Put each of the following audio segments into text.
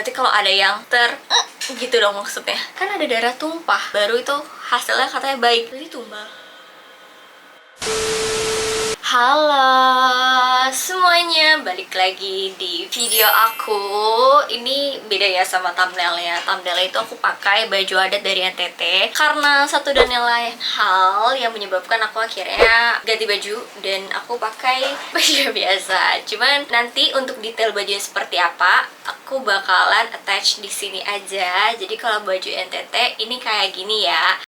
berarti kalau ada yang gitu dong maksudnya. Kan ada darah tumpah, baru itu hasilnya katanya baik. Jadi tumbal. Halo semuanya, balik lagi di video aku. Ini beda ya sama thumbnailnya. Thumbnailnya itu aku pakai baju adat dari NTT karena satu dan yang lain hal yang menyebabkan aku akhirnya ganti baju dan aku pakai baju biasa. Cuman nanti untuk detail bajunya seperti apa, aku bakalan attach di sini aja. Jadi kalau baju NTT ini kayak gini ya.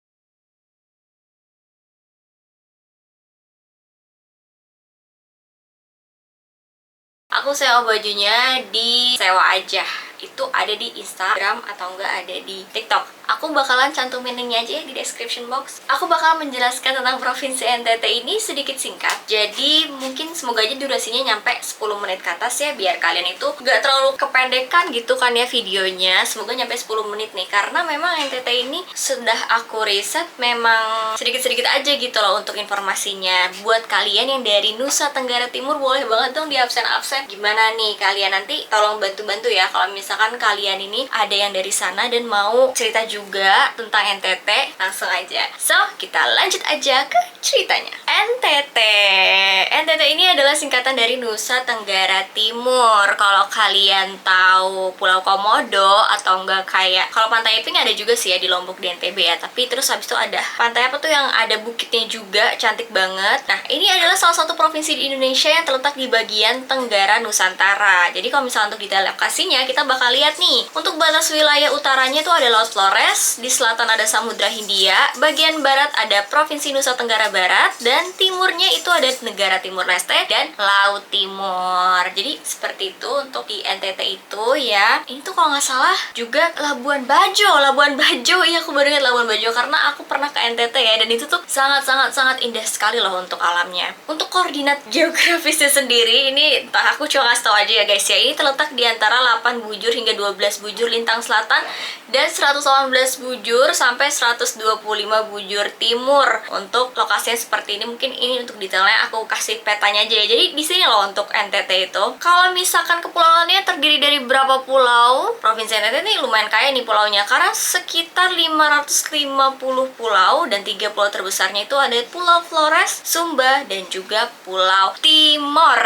Aku sewa bajunya di sewa aja. Itu ada di Instagram atau enggak ada di TikTok. Aku bakalan cantumin linknya aja ya di description box. Aku bakalan menjelaskan tentang provinsi NTT ini sedikit singkat. Jadi mungkin semoga aja durasinya nyampe 10 menit ke atas ya, biar kalian itu gak terlalu kependekan gitu kan ya videonya. Semoga nyampe 10 menit nih, karena memang NTT ini sudah aku riset memang sedikit-sedikit aja gitu loh untuk informasinya. Buat kalian yang dari Nusa Tenggara Timur boleh banget dong di absen-absen. Gimana nih kalian, nanti tolong bantu-bantu ya kalau misalkan kalian ini ada yang dari sana dan mau cerita juga tentang NTT, langsung aja. So, kita lanjut aja ke ceritanya. NTT ini adalah singkatan dari Nusa Tenggara Timur. Kalau kalian tahu Pulau Komodo atau enggak, kayak kalau Pantai Iping ada juga sih ya di Lombok di NTB ya. Tapi terus habis itu ada pantai apa tuh yang ada bukitnya juga, cantik banget. Nah, ini adalah salah satu provinsi di Indonesia yang terletak di bagian Tenggara Nusantara. Jadi kalau misalnya untuk detail lokasinya, kita bakal lihat nih. Untuk batas wilayah utaranya itu ada Laut Flores, di selatan ada Samudra Hindia, bagian barat ada Provinsi Nusa Tenggara Barat, dan timurnya itu ada Negara Timur Leste dan Laut Timur. Jadi seperti itu untuk di NTT itu ya. Ini tuh kalau nggak salah juga Labuan Bajo. Iya, aku baru ingat Labuan Bajo karena aku pernah ke NTT ya, dan itu tuh sangat indah sekali loh untuk alamnya. Untuk koordinat geografisnya sendiri, ini entah aku cuma kasih tau aja ya guys ya. Ini terletak di antara 8 bujur hingga 12 bujur lintang selatan dan 118 bujur sampai 125 bujur timur. Untuk lokasinya seperti ini, mungkin ini untuk detailnya aku kasih petanya aja ya. Jadi di sini loh untuk NTT itu. Kalau misalkan kepulauannya terdiri dari berapa pulau? Provinsi NTT ini lumayan kaya nih pulaunya, karena sekitar 550 pulau, dan 3 pulau terbesarnya itu ada Pulau Flores, Sumba, dan juga Pulau Timor.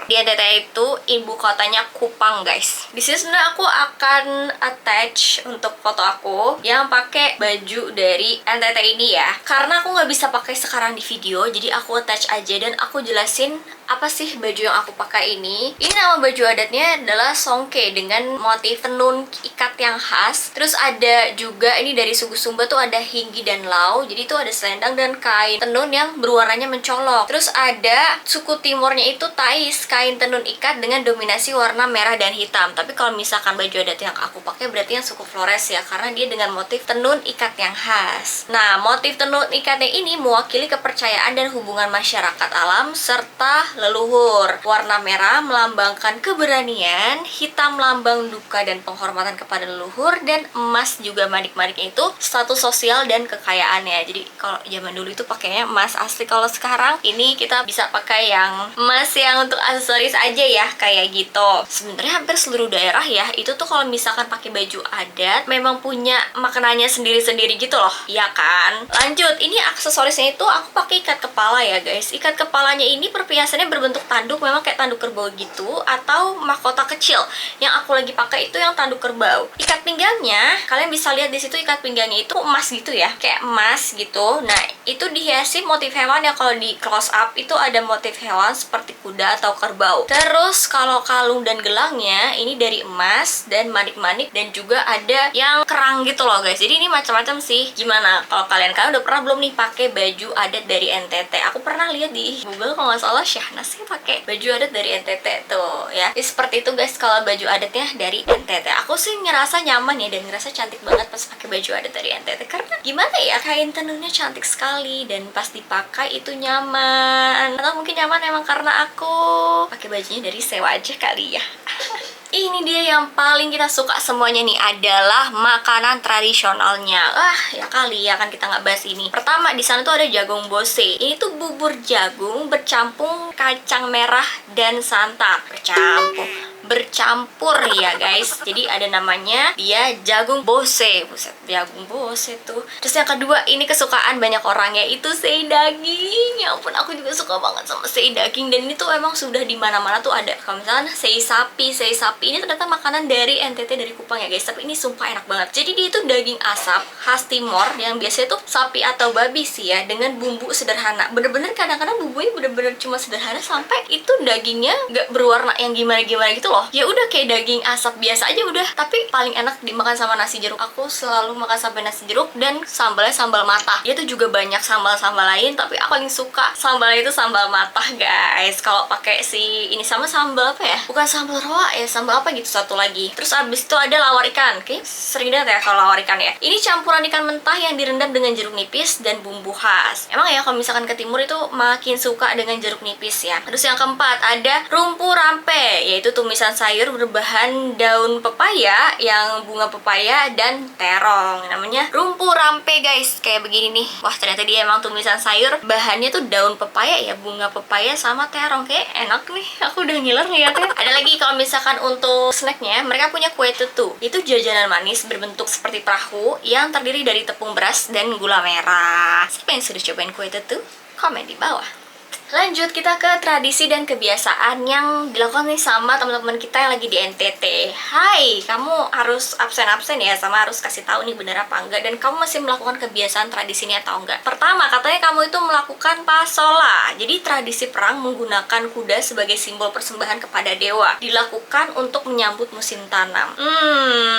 Di NTT itu ibu kotanya Kupang guys. Di sini sebenarnya aku akan attach untuk foto aku yang pakai baju dari NTT ini ya, karena aku nggak bisa pakai sekarang di video, jadi aku attach aja dan aku jelasin apa sih baju yang aku pakai ini. Ini nama baju adatnya adalah songke dengan motif tenun ikat yang khas. Terus ada juga ini dari suku Sumba tuh ada hinggi dan lau, jadi itu ada selendang dan kain tenun yang berwarnanya mencolok. Terus ada suku timurnya itu tais, kain tenun ikat dengan dominasi warna merah dan hitam. Tapi kalau misalkan baju adat yang aku pakai berarti yang suku Flores ya, karena dia dengan motif tenun ikat yang khas. Nah, motif tenun ikatnya ini mewakili kepercayaan dan hubungan masyarakat alam serta leluhur. Warna merah melambangkan keberanian, hitam lambang duka dan penghormatan kepada leluhur, dan emas juga manik-maniknya itu status sosial dan kekayaannya. Jadi kalau zaman dulu itu pakainya emas asli. Kalau sekarang ini kita bisa pakai yang emas yang untuk aksesoris aja ya, kayak gitu. Sebenarnya hampir seluruh daerah ya itu tuh kalau misalkan pakai baju adat memang punya maknanya sendiri-sendiri gitu loh, ya kan? Lanjut, ini aksesorisnya itu aku pakai ikat kepala ya guys. Ikat kepalanya ini perhiasannya berbentuk tanduk, memang kayak tanduk kerbau gitu, atau mahkota kecil. Yang aku lagi pakai itu yang tanduk kerbau. Ikat pinggangnya, kalian bisa lihat di situ ikat pinggangnya itu emas gitu ya, kayak emas gitu. Nah, itu dihiasi motif hewan yang kalau di close up itu ada motif hewan seperti kuda atau kerbau. Terus kalau kalung dan gelangnya ini dari emas dan manik-manik, dan juga ada yang kerang gitu loh guys. Jadi ini macam-macam sih. Gimana kalau kalian udah pernah belum nih pakai baju adat dari NTT? Aku pernah lihat di Google kalau nggak salah Syahnas sih pakai baju adat dari NTT tuh ya. Jadi seperti itu guys kalau baju adatnya dari NTT. Aku sih ngerasa nyaman ya dan ngerasa cantik banget pas pakai baju adat dari NTT, karena gimana ya, kain tenunnya cantik sekali dan pas dipakai itu nyaman. Atau mungkin nyaman emang karena aku pakai bajunya dari sewa aja kali ya. Ini dia yang paling kita suka semuanya nih, adalah makanan tradisionalnya. Ya kali ya kan kita nggak bahas ini. Pertama di sana tuh ada jagung bose. Ini tuh bubur jagung bercampur kacang merah dan santan. bercampur ya guys. Jadi ada namanya dia jagung bose. Buset, jagung bose tuh. Terus yang kedua ini kesukaan banyak orang, yaitu sei daging. Ya ampun, aku juga suka banget sama sei daging, dan ini tuh emang sudah di mana-mana tuh ada. Kalau misalnya sei sapi ini ternyata makanan dari NTT, dari Kupang ya guys. Tapi ini sumpah enak banget. Jadi dia itu daging asap khas timur yang biasanya tuh sapi atau babi sih ya, dengan bumbu sederhana. Bener-bener kadang-kadang bumbunya bener-bener cuma sederhana sampai itu dagingnya nggak berwarna yang gimana-gimana gitu loh. Ya udah kayak daging asap biasa aja udah. Tapi paling enak dimakan sama nasi jeruk. Aku selalu makan sampai nasi jeruk, dan sambalnya sambal matah. Dia tuh juga banyak sambal-sambal lain, tapi aku paling suka sambalnya itu sambal matah guys. Kalau pakai si ini sama sambal apa ya? Bukan sambal roa ya, sambal apa gitu satu lagi. Terus abis itu ada lawar ikan. Oke, sering banget ya kalau lawar ikan ya. Ini campuran ikan mentah yang direndam dengan jeruk nipis dan bumbu khas. Emang ya kalau misalkan ke timur itu makin suka dengan jeruk nipis ya. Terus yang keempat ada rumpu rampe, yaitu tumisan sayur berbahan daun pepaya, yang bunga pepaya dan terong. Namanya rumpu rampe guys, kayak begini nih. Wah, ternyata dia emang tumisan sayur, bahannya tuh daun pepaya ya, bunga pepaya sama terong. Kayak enak nih, aku udah ngiler ngeliatnya. Ada lagi kalau misalkan untuk snacknya, mereka punya kue tutu. Itu jajanan manis berbentuk seperti perahu yang terdiri dari tepung beras dan gula merah. Siapa yang sudah cobain kue tutu? Komen di bawah. Lanjut kita ke tradisi dan kebiasaan yang dilakukan nih sama teman-teman kita yang lagi di NTT. Hai, kamu harus absen-absen ya, sama harus kasih tahu nih bener apa enggak, dan kamu masih melakukan kebiasaan tradisi ini atau enggak. Pertama, katanya kamu itu melakukan pasola. Jadi tradisi perang menggunakan kuda sebagai simbol persembahan kepada dewa. Dilakukan untuk menyambut musim tanam.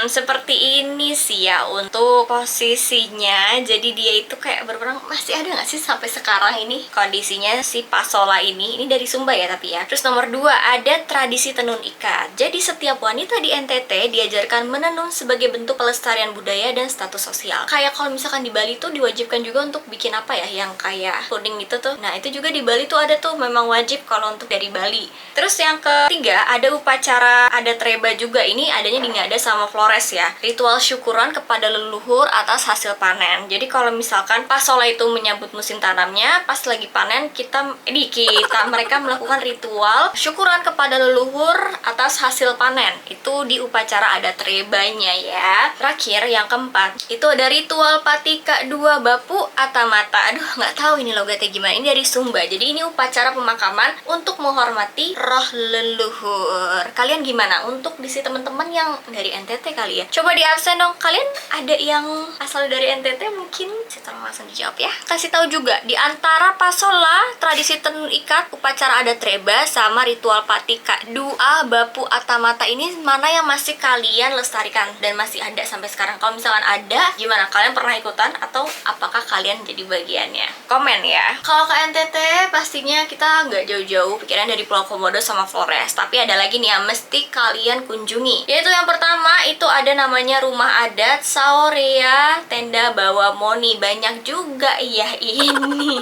Seperti ini sih ya untuk posisinya. Jadi dia itu kayak berperang, masih ada nggak sih sampai sekarang ini kondisinya si pasola ini dari Sumba ya tapi ya. Terus nomor 2 ada tradisi tenun ikat. Jadi setiap wanita di NTT diajarkan menenun sebagai bentuk pelestarian budaya dan status sosial. Kayak kalau misalkan di Bali tuh diwajibkan juga untuk bikin apa ya, yang kayak puding gitu tuh. Nah itu juga di Bali tuh ada tuh, memang wajib kalau untuk dari Bali. Terus yang ketiga ada upacara adat Reba juga. Ini adanya di Ngada sama Flores ya. Ritual syukuran kepada leluhur atas hasil panen. Jadi kalau misalkan pasola itu menyambut musim tanamnya, pas lagi panen mereka melakukan ritual syukuran kepada leluhur atas hasil panen. Itu di upacara adat Rebanya ya. Terakhir yang keempat itu ada ritual patika dua bapu atamata. Aduh, nggak tahu ini logatnya gimana. Ini dari Sumba. Jadi ini upacara pemakaman untuk menghormati roh leluhur. Kalian gimana untuk disi teman-teman yang dari NTT kali ya? Coba di absen dong. Kalian ada yang asal dari NTT mungkin? Saya tolong langsung dijawab ya. Kasih tahu juga di antara pasola, tradisi tenun ikat, upacara adat Reba, sama ritual patika dua bapu atamata ini mana yang masih kalian lestarikan dan masih ada sampai sekarang? Kalau misalkan ada, gimana? Kalian pernah ikutan atau apakah kalian jadi bagiannya? Komen ya. Kalau ke NTT pastinya kita nggak jauh-jauh pikiran dari Pulau Komodo sama Flores, tapi ada lagi nih yang mesti kalian kunjungi. Yaitu yang pertama itu ada namanya rumah adat Saorea Tenda Bawa Moni. Banyak juga ya ini.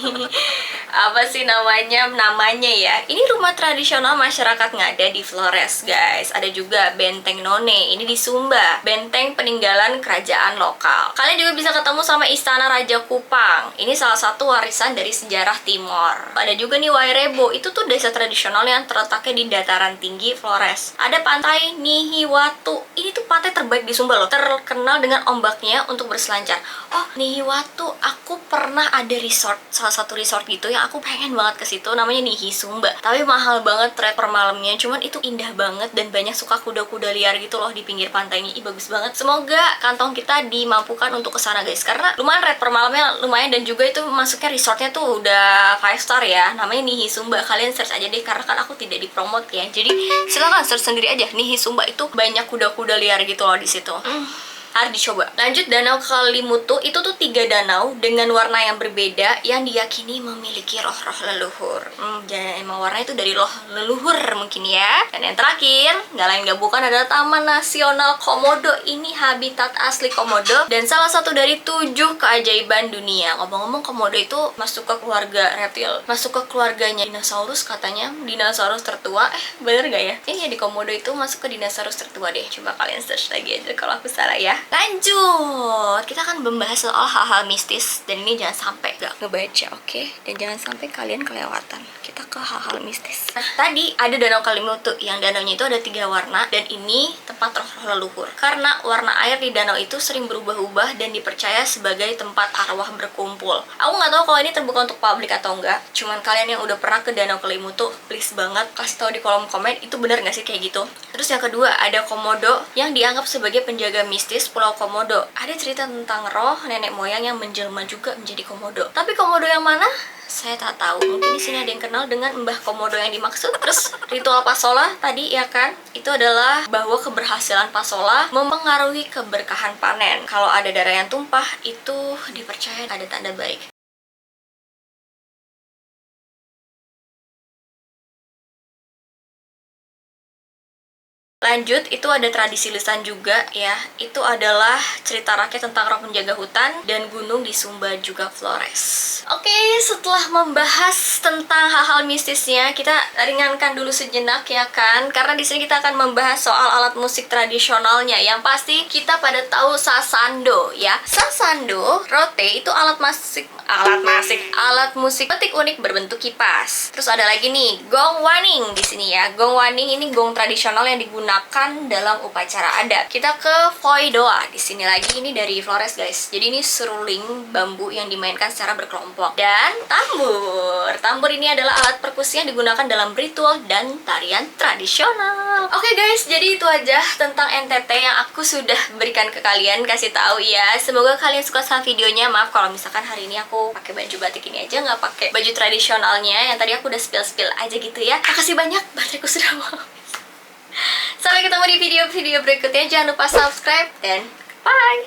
Apa sih namanya ya? Ini rumah tradisional masyarakat Ngada di Flores guys. Ada juga Benteng None, ini di Sumba, benteng peninggalan kerajaan lokal. Kalian juga bisa ketemu sama Istana Raja Kupang. Ini salah satu warisan dari sejarah Timor. Ada juga nih Wairebo, itu tuh desa tradisional yang terletaknya di dataran tinggi Flores. Ada pantai Nihiwatu, ini tuh pantai terbaik di Sumba loh, terkenal dengan ombaknya untuk berselancar. Oh, Nihiwatu, aku pernah ada resort, salah satu resort gitu yang aku pengen banget ke situ, namanya Nihi Sumba. Tapi mahal banget rate per malamnya, cuman itu indah banget dan banyak suka kuda-kuda liar gitu loh di pinggir pantainya. Ih, bagus banget. Semoga kantong kita dimampukan untuk kesana guys, karena lumayan rate per malamnya lumayan, dan juga itu masuknya resortnya tuh udah 5 star ya, namanya Nihi Sumba. Kalian search aja deh, karena kan aku tidak dipromot ya, jadi silahkan search sendiri aja. Nihi Sumba itu banyak kuda-kuda liar gitu loh di situ. Harus dicoba. Lanjut, Danau Kalimutu itu tuh 3 danau dengan warna yang berbeda yang diyakini memiliki roh-roh leluhur. Jadi emang warna itu dari roh leluhur mungkin ya. Dan yang terakhir, nggak lain nggak bukan adalah Taman Nasional Komodo. Ini habitat asli komodo dan salah satu dari 7 keajaiban dunia. Ngomong-ngomong, komodo itu masuk ke keluarga reptil, masuk ke keluarganya dinosaurus katanya, dinosaurus tertua. Bener nggak ya? Ini di komodo itu masuk ke dinosaurus tertua deh. Coba kalian search lagi aja kalau aku salah ya. Lanjut, kita akan membahas soal hal-hal mistis. Dan ini jangan sampai gak ngebaca, oke? Dan jangan sampai kalian kelewatan. Kita ke hal-hal mistis. Nah, tadi ada Danau Kelimutu, yang danaunya itu ada 3 warna. Dan ini tempat roh-roh leluhur. Karena warna air di danau itu sering berubah-ubah dan dipercaya sebagai tempat arwah berkumpul. Aku nggak tahu kalau ini terbuka untuk publik atau enggak. Cuman kalian yang udah pernah ke Danau Kelimutu, please banget kasih tahu di kolom komen itu benar nggak sih kayak gitu. Terus yang kedua ada Komodo yang dianggap sebagai penjaga mistis Pulau Komodo. Ada cerita tentang roh nenek moyang yang menjelma juga menjadi komodo. Tapi komodo yang mana? Saya tak tahu. Mungkin di sini ada yang kenal dengan Mbah Komodo yang dimaksud. Terus ritual pasola tadi ya kan, itu adalah bahwa keberhasilan pasola mempengaruhi keberkahan panen. Kalau ada darah yang tumpah, itu dipercaya ada tanda baik. Lanjut, itu ada tradisi lisan juga ya. Itu adalah cerita rakyat tentang roh penjaga hutan dan gunung di Sumba juga Flores. Oke, setelah membahas tentang hal-hal mistisnya, kita ringankan dulu sejenak ya kan. Karena di sini kita akan membahas soal alat musik tradisionalnya. Yang pasti kita pada tahu sasando ya. Sasando, rote itu alat musik petik unik berbentuk kipas. Terus ada lagi nih, gong waning di sini ya. Gong waning ini gong tradisional yang digunakan dalam upacara adat. Kita ke foidoa. Di sini lagi ini dari Flores, guys. Jadi ini seruling bambu yang dimainkan secara berkelompok. Dan tambur. Tambur ini adalah alat perkusi yang digunakan dalam ritual dan tarian tradisional. Oke guys, jadi itu aja tentang NTT yang aku sudah berikan ke kalian, kasih tahu ya. Semoga kalian suka sama videonya. Maaf kalau misalkan hari ini aku pakai baju batik ini aja, nggak pakai baju tradisionalnya yang tadi aku udah spill aja gitu ya. Makasih banyak, bateraiku sudah mau. Sampai ketemu di video-video berikutnya. Jangan lupa subscribe dan bye!